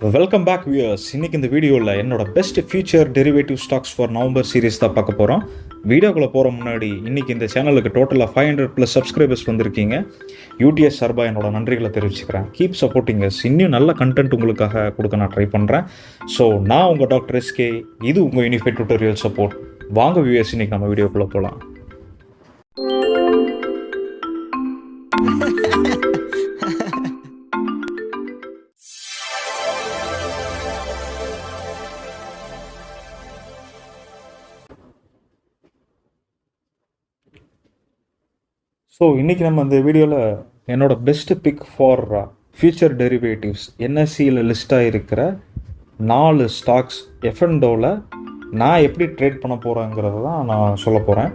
Welcome back viewers. இன்னைக்கு இந்த வீடியோவில் என்னோட best future derivative stocks for November series தான் பார்க்க போகிறோம். வீடியோக்குள்ளே போகிற முன்னாடி இன்னைக்கு இந்த சேனலுக்கு டோட்டலாக 500+ சப்ஸ்கிரைபர்ஸ் வந்திருக்கீங்க. யூடிஎஸ் சார்பாக என்னோட நன்றிகளை தெரிவிச்சுக்கிறேன். Keep supporting us. இன்னும் நல்ல கண்டென்ட் உங்களுக்காக கொடுக்க நான் ட்ரை பண்ணுறேன். ஸோ நான் உங்கள் டாக்டர் எஸ்கே, இது உங்கள் யூனிஃபைட் டியூட்டோரியல் சப்போர்ட். வாங்க வியூயர்ஸ், இன்னைக்கு நம்ம வீடியோக்குள்ளே போகலாம். ஸோ இன்றைக்கி நம்ம இந்த வீடியோவில் என்னோட best pick for future derivatives என்எஸ்சியில் லிஸ்ட்டாக இருக்கிற 4 ஸ்டாக்ஸ் F&Oவில் நான் எப்படி ட்ரேட் பண்ண போகிறேங்கிறத தான் நான் சொல்ல போகிறேன்.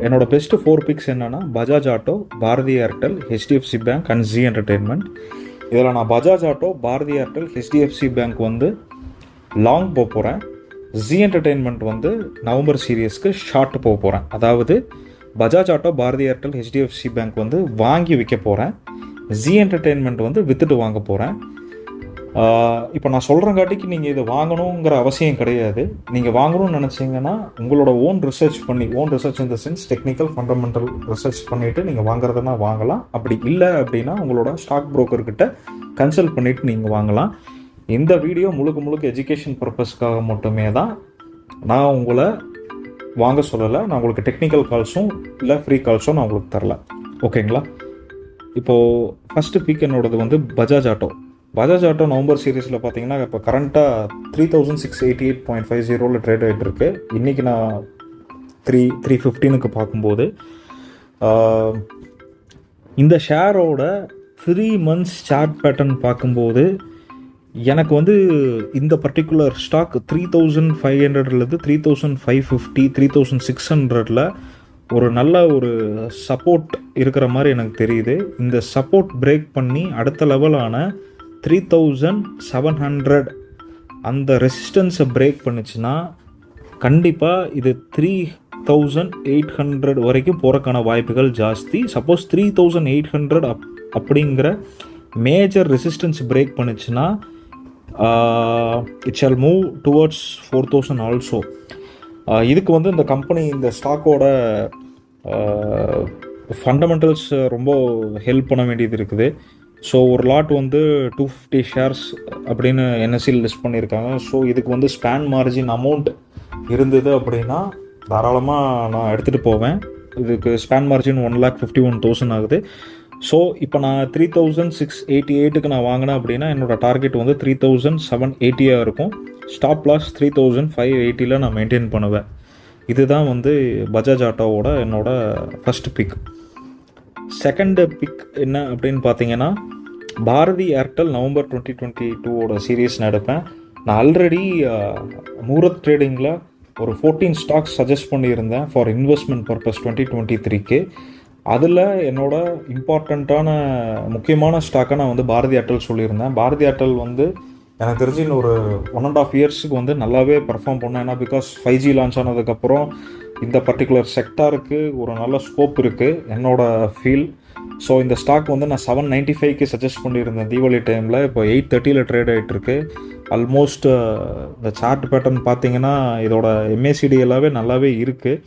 என்னோடய பெஸ்ட்டு 4 பிக்ஸ் என்னென்னா Bajaj auto, Bharti Airtel, HDFC bank and Zee entertainment. இதில் நான் Bajaj auto, Bharti Airtel, HDFC bank வந்து லாங் போக போகிறேன். Zee என்டர்டெயின்மெண்ட் வந்து நவம்பர் சீரியஸ்க்கு ஷார்ட் போக போகிறேன். அதாவது Bajaj auto, Bharti Airtel, HDFC bank வந்து வாங்கி விற்க போகிறேன். Zee என்டர்டெயின்மெண்ட் வந்து விற்றுட்டு வாங்க போகிறேன். இப்போ நான் சொல்கிறங்காட்டிக்கு நீங்கள் இதை வாங்கணுங்கிற அவசியம் கிடையாது. நீங்கள் வாங்கணும்னு நினச்சிங்கன்னா உங்களோட own research in the sense technical fundamental research பண்ணிவிட்டு நீங்கள் வாங்குறதுனா வாங்கலாம். அப்படி இல்லை அப்படின்னா உங்களோட ஸ்டாக் புரோக்கர்கிட்ட கன்சல்ட் பண்ணிவிட்டு நீங்கள் வாங்கலாம். இந்த வீடியோ முழுக்க எஜுகேஷன் பர்பஸ்க்காக மட்டுமே தான். நான் உங்களை வாங்க சொல்லலை. நான் உங்களுக்கு டெக்னிக்கல் கால்ஸும் இல்லை ஃப்ரீ கால்ஸும் நான் உங்களுக்கு தரல. ஓகேங்களா? இப்போது ஃபஸ்ட்டு பிக் என்னோடது வந்து பஜாஜ் ஆட்டோ நவம்பர் சீரீஸில் பார்த்தீங்கன்னா இப்போ கரண்ட்டாக 3688.50 ட்ரேட் ஆகிட்டு இருக்கு. இன்றைக்கி நான் 315க்கு பார்க்கும்போது இந்த ஷேரோட 3 months சார்ட் பேட்டர்ன் பார்க்கும்போது எனக்கு வந்து இந்த பர்டிகுலர் ஸ்டாக் 3500லேருந்து 3550, 3600ல் ஒரு நல்ல ஒரு சப்போர்ட் இருக்கிற மாதிரி எனக்கு தெரியுது. இந்த சப்போர்ட் பிரேக் பண்ணி அடுத்த லெவலான 3700 அந்த ரெசிஸ்டன்ஸை பிரேக் பண்ணிச்சுன்னா கண்டிப்பாக இது 3800 வரைக்கும் போகிறக்கான வாய்ப்புகள் ஜாஸ்தி. சப்போஸ் 3800 அப்படிங்கிற மேஜர் ரெசிஸ்டன்ஸ் பிரேக் பண்ணிச்சுன்னா it shall move towards 4000 also. இதுக்கு வந்து இந்த கம்பெனி, இந்த ஸ்டாக்கோட ஃபண்டமெண்டல்ஸ் ரொம்ப ஹெல்ப் பண்ண வேண்டியது இருக்குது. ஸோ ஒரு லாட் வந்து 250 ஷேர்ஸ் அப்படின்னு என்எஸ்சியில் லிஸ்ட் பண்ணியிருக்காங்க. ஸோ இதுக்கு வந்து ஸ்பேன் மார்ஜின் அமௌண்ட் இருந்தது அப்படின்னா தாராளமாக நான் எடுத்துகிட்டு போவேன். இதுக்கு ஸ்பேன் மார்ஜின் 1,51,000 ஆகுது. ஸோ இப்போ நான் 3688க்கு நான் வாங்கினேன் அப்படின்னா என்னோடய டார்கெட் வந்து 3780 இருக்கும். ஸ்டாப் லாஸ் 3580 நான் மெயின்டைன் பண்ணுவேன். இதுதான் வந்து பஜாஜ் ஆட்டோவோட என்னோடய ஃபஸ்ட் பிக். செகண்ட் பிக் என்ன அப்படின்னு பார்த்தீங்கன்னா பாரதி ஏர்டெல் நவம்பர் 2022 சீரீஸ் நடப்பேன். நான் ஆல்ரெடி மூரத் ட்ரேடிங்கில் ஒரு 14 ஸ்டாக்ஸ் சஜஸ்ட் பண்ணியிருந்தேன் ஃபார் இன்வெஸ்ட்மெண்ட் பர்பஸ் 2023க்கு. அதில் என்னோட இம்பார்ட்டண்ட்டான முக்கியமான ஸ்டாக்கை நான் வந்து பாரதி ஏர்டெல் சொல்லியிருந்தேன். பாரதி ஏர்டெல் வந்து எனக்கு தெரிஞ்சு ஒரு 1.5 இயர்ஸுக்கு வந்து நல்லாவே பர்ஃபார்ம் பண்ணேன். ஏன்னா பிகாஸ் 5G லான்ச் ஆனதுக்கப்புறம் இந்த பர்டிகுலர் செக்டாருக்கு ஒரு நல்ல ஸ்கோப் இருக்குது என்னோட ஃபீல். ஸோ இந்த ஸ்டாக் வந்து நான் 795க்கு சஜஸ்ட் பண்ணியிருந்தேன் தீபாவளி டைமில். இப்போ 830 ட்ரேட் ஆகிட்டுருக்கு. ஆல்மோஸ்ட் இந்த சார்ட் பேட்டர்ன் பார்த்தீங்கன்னா இதோட MACD எல்லாமே நல்லாவே இருக்குது.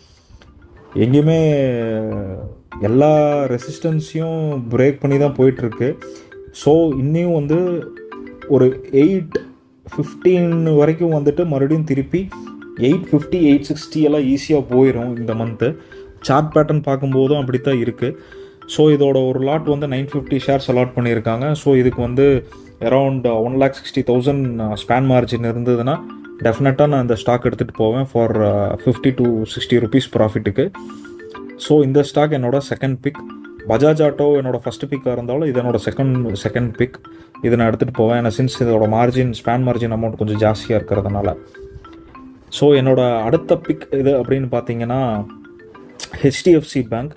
எங்கேயுமே எல்லா ரெசிஸ்டன்ஸையும் பிரேக் பண்ணி தான் போயிட்டுருக்கு. ஸோ இன்னும் வந்து ஒரு 815 வரைக்கும் வந்துட்டு மறுபடியும் திருப்பி 850, 860 எல்லாம் ஈஸியாக போயிடும் இந்த மந்த்து. சார்ட் பேட்டர்ன் பார்க்கும்போதும் அப்படி தான் இருக்குது. ஸோ இதோட ஒரு லாட் வந்து 950 ஷேர்ஸ் அலாட் பண்ணியிருக்காங்க. ஸோ இதுக்கு வந்து அரவுண்ட் 1,60,000 ஸ்பேன் மார்ஜின் இருந்ததுன்னா டெஃபினட்டாக நான் இந்த ஸ்டாக் எடுத்துகிட்டு போவேன் ஃபார் 50 to 60 rupees ப்ராஃபிட்டுக்கு. ஸோ இந்த ஸ்டாக் என்னோடய செகண்ட் பிக். பஜாஜ் ஆட்டோ என்னோடய ஃபஸ்ட்டு பிக்காக இருந்தாலும் இது என்னோடய செகண்ட் பிக். இதை நான் எடுத்துகிட்டு போவேன். ஏன்னா சின்ஸ் இதோட ஸ்பேன் மார்ஜின் அமௌண்ட் கொஞ்சம் ஜாஸ்தியாக இருக்கிறதுனால. ஸோ என்னோடய அடுத்த பிக் இது அப்படின்னு பார்த்தீங்கன்னா HDFC பேங்க்.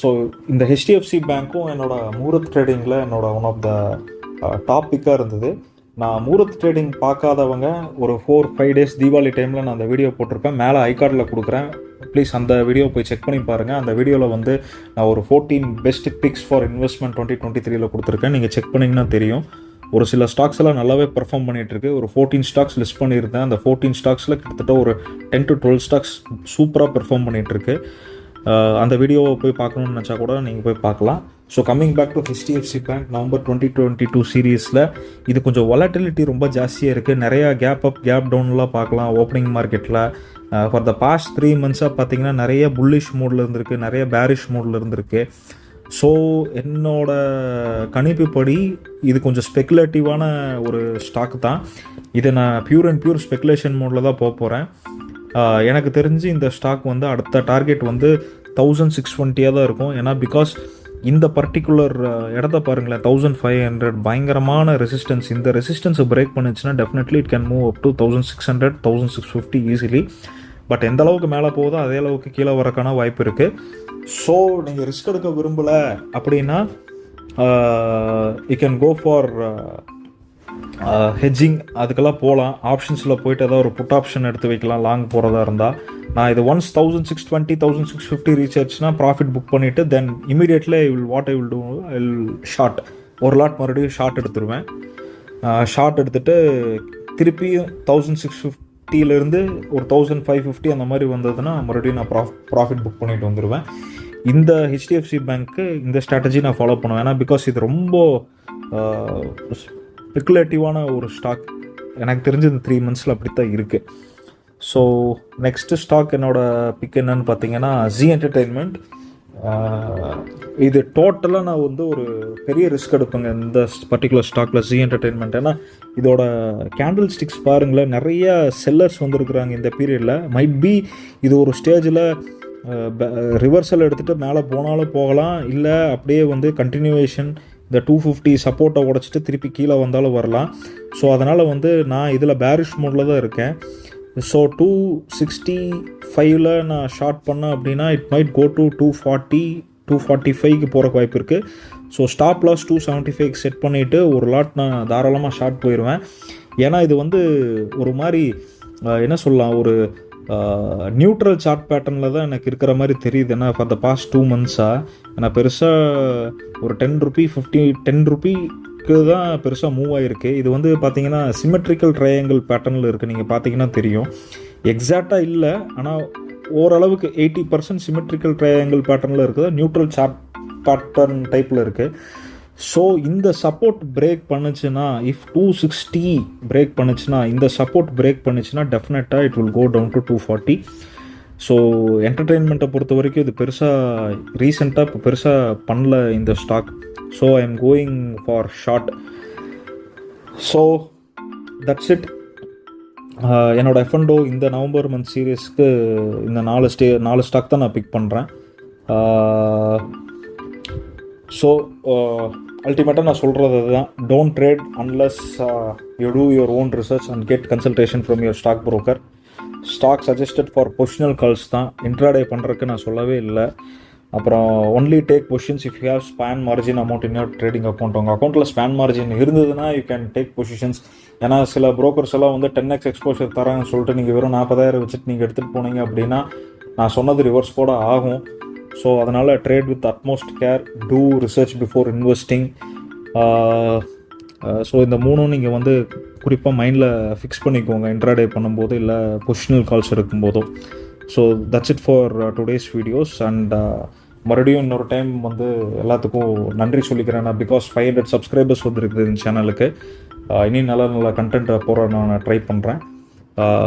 ஸோ இந்த HDFC பேங்க்கும் என்னோடய மூரத் ட்ரேடிங்கில் என்னோட ஒன் ஆஃப் த டாப் பிக்காக இருந்தது. நான் மூரத் ட்ரேடிங் பார்க்காதவங்க ஒரு 4-5 days தீபாவளி டைமில் நான் அந்த வீடியோ போட்டிருப்பேன். மேலே ஐகார்டில் கொடுக்குறேன். ப்ளீஸ் அந்த வீடியோ போய் செக் பண்ணி பாருங்கள். அந்த வீடியோவில் வந்து நான் ஒரு 14 பெஸ்ட் பிக்ஸ் ஃபார் இன்வெஸ்ட்மெண்ட் 2023 கொடுத்துருக்கேன். நீங்கள் செக் பண்ணிங்கன்னா தெரியும். ஒரு சில ஸ்டாக்ஸ் எல்லாம் நல்லாவே பெர்ஃபார்ம் பண்ணிகிட்ருக்கு. ஒரு 14 ஸ்டாக்ஸ் லிஸ்ட் பண்ணியிருந்தேன். அந்த 14 ஸ்டாக்ஸில் கிட்டத்தட்ட ஒரு 10 to 12 ஸ்டாக்ஸ் சூப்பராக பெர்ஃபார்ம் பண்ணிகிட்ருக்கு. அந்த வீடியோவை போய் பார்க்கணுன்னு நினச்சா கூட நீங்கள் போய் பார்க்கலாம். So coming back to HDFC bank November 2022 சீரீஸில் இது கொஞ்சம் வாலட்டிலிட்டி ரொம்ப ஜாஸ்தியாக இருக்குது. நிறையா கேப் அப் கேப் டவுன்லாம் பார்க்கலாம் ஓப்பனிங் மார்க்கெட்டில். ஃபார் த பாஸ்ட் 3 monthஸாக பார்த்தீங்கன்னா நிறைய புல்லிஷ் மோடில் இருந்திருக்கு, நிறைய பேரிஷ் மோடில் இருந்திருக்கு. ஸோ என்னோட கணிப்புப்படி இது கொஞ்சம் ஸ்பெக்குலேட்டிவான ஒரு ஸ்டாக் தான். இதை நான் பியூர் அண்ட் பியூர் ஸ்பெக்குலேஷன் மோடில் தான் போக போகிறேன். எனக்கு தெரிஞ்சு இந்த ஸ்டாக் வந்து அடுத்த டார்கெட் வந்து 1620 தான் இருக்கும். ஏன்னா பிகாஸ் இந்த பர்டிகுலர் இடத்த பாருங்களேன், 1500 பயங்கரமான ரெசிஸ்டன்ஸ். இந்த ரெசிஸ்டன்ஸை பிரேக் பண்ணிச்சுன்னா definitely it can move up to 1600 1650 easily. But எந்த அளவுக்கு மேலே போகுதோ அதே அளவுக்கு கீழே வரக்கான வாய்ப்பு இருக்குது. ஸோ நீங்கள் ரிஸ்க் எடுக்க விரும்பலை அப்படின்னா you can go for hedging, அதுக்கெல்லாம் போகலாம். ஆப்ஷன்ஸில் போய்ட்டு ஏதாவது ஒரு புட் ஆப்ஷன் எடுத்து வைக்கலாம் லாங் போகிறதா இருந்தால். நான் இது ஒன்ஸ் 1620 1650 ரீச் ஆச்சுன்னா ப்ராஃபிட் புக் பண்ணிவிட்டு தென் immediately I will do short. ஒரு லாட் மறுபடியும் ஷார்ட் எடுத்துருவேன். ஷார்ட் எடுத்துகிட்டு திருப்பியும் 1650 ஒரு 1550 அந்த மாதிரி வந்ததுன்னா மறுபடியும் நான் ப்ராஃபிட் புக் பண்ணிட்டு வந்துடுவேன். இந்த ஹெச்டிஎஃப்சி பேங்க்கு இந்த ஸ்ட்ராட்டஜி நான் ஃபாலோ பண்ணுவேன். ஏன்னா பிகாஸ் இது ரொம்ப ஸ்பெக்குலேட்டிவான ஒரு ஸ்டாக். எனக்கு தெரிஞ்சு இந்த 3 monthஸில் அப்படித்தான் இருக்குது. ஸோ நெக்ஸ்ட்டு ஸ்டாக் என்னோடய பிக் என்னன்னு பார்த்தீங்கன்னா ஜீ என்டர்டெயின்மெண்ட். இது டோட்டலாக நான் வந்து ஒரு பெரிய ரிஸ்க் எடுப்பேங்க இந்த பர்டிகுலர் ஸ்டாக்கில், ஜீ என்டர்டெயின்மெண்ட். ஏன்னா இதோட கேண்டில் ஸ்டிக்ஸ் பாருங்களேன், நிறைய செல்லர்ஸ் வந்துருக்குறாங்க இந்த பீரியடில். மைட் பி இது ஒரு ஸ்டேஜில் ரிவர்சல் எடுத்துகிட்டு மேலே போனாலும் போகலாம், இல்லை அப்படியே வந்து கண்டினியூவேஷன் இந்த 250 சப்போர்ட்டை உடச்சிட்டு திருப்பி கீழே வந்தாலும் வரலாம். ஸோ அதனால் வந்து நான் இதில் பேரிஷ் மோடில் தான் இருக்கேன். ஸோ 265 நான் ஷார்ட் பண்ணேன் அப்படின்னா இட் மைட் கோ டு 240 245 போகிறக்கு வாய்ப்பு இருக்குது. ஸோ ஸ்டாப் லாஸ் 275 செட் பண்ணிவிட்டு ஒரு லாட் நான் தாராளமாக ஷார்ட் போயிடுவேன். ஏன்னா இது வந்து ஒரு மாதிரி என்ன சொல்லலாம், ஒரு நியூட்ரல் சார்ட் பேட்டர்னில் தான் எனக்கு இருக்கிற மாதிரி தெரியுது. ஏன்னா ஃபார் த பாஸ்ட் 2 monthஸாக நான் பெருசாக ஒரு 10 ரூபி 10 ரூபிக்கு தான் பெருசாக மூவ் ஆகிருக்கு. இது வந்து பார்த்தீங்கன்னா சிமெட்ரிக்கல் ட்ரையாங்கிள் பேட்டர்னில் இருக்குது. நீங்கள் பார்த்தீங்கன்னா தெரியும், எக்ஸாக்டாக இல்லை, ஆனால் ஓரளவுக்கு 80% சிமெட்ரிக்கல் ட்ரையாங்கிள் பேட்டர்னில் இருக்குது, நியூட்ரல் சார்ட் பேட்டர்ன் டைப்பில் இருக்குது. ஸோ இந்த சப்போர்ட் பிரேக் பண்ணுச்சுன்னா, இஃப் 260 பிரேக் பண்ணுச்சுன்னா, இந்த சப்போர்ட் பிரேக் பண்ணுச்சுன்னா டெஃபினட்டாக it will go down to 240. So என்டர்டெயின்மெண்ட்டை பொறுத்த வரைக்கும் இது பெருசாக ரீசெண்டாக இப்போ பெருசாக பண்ணல இந்த stock. So I'm going for short. So that's it. என்னோடய F&O இந்த நவம்பர் மந்த் சீரீஸ்க்கு இந்த 4 ஸ்டாக் தான் நான் பிக் பண்ணுறேன். ஸோ அல்டிமேட்டாக நான் சொல்கிறது அதுதான், don't trade unless you do your own research and get consultation from your stock broker. Stock suggested for positional calls தான், இன்ட்ராடே பண்ணுறதுக்கு நான் சொல்லவே இல்லை. அப்புறம் only take positions if you have span margin amount in your trading account. உங்கள் அக்கௌண்ட்டில் span margin இருந்ததுன்னா you can take positions. ஏன்னா சில புரோக்கர்ஸ் எல்லாம் வந்து 10x எக்ஸ்போஷர் தராங்கன்னு சொல்லிட்டு நீங்கள் வெறும் 40,000 வச்சுட்டு நீங்கள் எடுத்துகிட்டு போனீங்க அப்படின்னா நான் சொன்னது ரிவர்ஸ் கூட ஆகும். ஸோ அதனால் trade with utmost care, do research before investing. So இந்த 3 நீங்கள் வந்து குறிப்பாக மைண்டில் ஃபிக்ஸ் பண்ணிக்கோங்க இன்ட்ராடே பண்ணும்போது, இல்லை பொசிஷனல் கால்ஸ் எடுக்கும்போதும். So that's it for today's videos. And மறுபடியும் இன்னொரு டைம் வந்து எல்லாத்துக்கும் நன்றி சொல்லிக்கிறேன். நான் பிகாஸ் 500 சப்ஸ்கிரைபர்ஸ் வந்துருக்குது இந்த சேனலுக்கு. இனி நல்ல கண்டென்ட்டை போகிற நான் ட்ரை பண்ணுறேன்.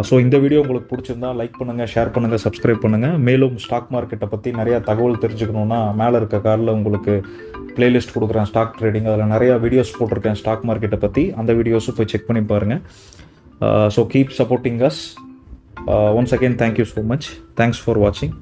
ஸோ இந்த வீடியோ உங்களுக்கு பிடிச்சிருந்தா லைக் பண்ணுங்கள், ஷேர் பண்ணுங்கள், சப்ஸ்கிரைப் பண்ணுங்கள். மேலும் ஸ்டாக் மார்க்கெட்டை பற்றி நிறையா தகவல் தெரிஞ்சுக்கணுன்னா மேலே இருக்க கார்டில் உங்களுக்கு பிளேலிஸ்ட் கொடுக்குறேன் ஸ்டாக் ட்ரேடிங். அதில் நிறையா வீடியோஸ் போட்டிருக்கேன் ஸ்டாக் மார்க்கெட்டை பற்றி. அந்த வீடியோஸும் போய் செக் பண்ணி பாருங்கள். So keep supporting us. Once again thank you so much. Thanks for வாட்சிங்.